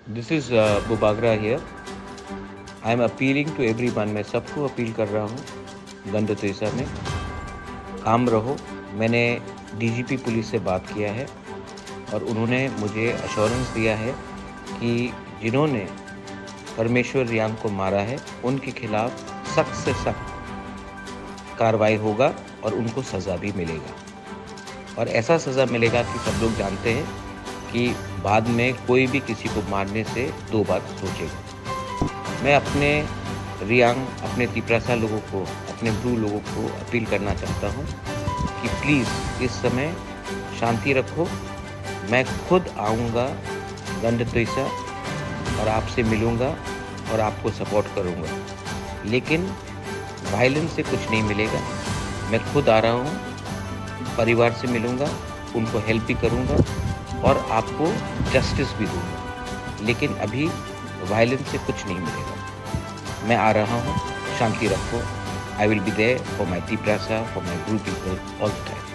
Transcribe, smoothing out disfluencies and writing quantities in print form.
This is Bubagra here. I am appealing to everyone. मैं सबको appeal कर रहा हूँ गंड तेजा में काम रहो। मैंने डीजीपी पुलिस से बात किया है और उन्होंने मुझे अश्योरेंस दिया है कि जिन्होंने परमेश्वर रियांग को मारा है उनके खिलाफ सख्त से सख्त कार्रवाई होगा और उनको सज़ा भी मिलेगा। और ऐसा सज़ा मिलेगा कि सब लोग जानते हैं कि बाद में कोई भी किसी को मारने से 2 बार सोचेगा। मैं अपने रियांग, अपने तिपरासा लोगों को, अपने ब्रू लोगों को अपील करना चाहता हूँ कि प्लीज़ इस समय शांति रखो। मैं खुद आऊँगा गंड तेजा और आपसे मिलूँगा और आपको सपोर्ट करूँगा, लेकिन वायलेंस से कुछ नहीं मिलेगा। मैं खुद आ रहा हूँ, परिवार से मिलूँगा, उनको हेल्प भी करूँगा और आपको जस्टिस भी दूँगा, लेकिन अभी वायलेंस से कुछ नहीं मिलेगा। मैं आ रहा हूँ, शांति रखो। I will be there for my Tiprasa, for my Bru people all the time.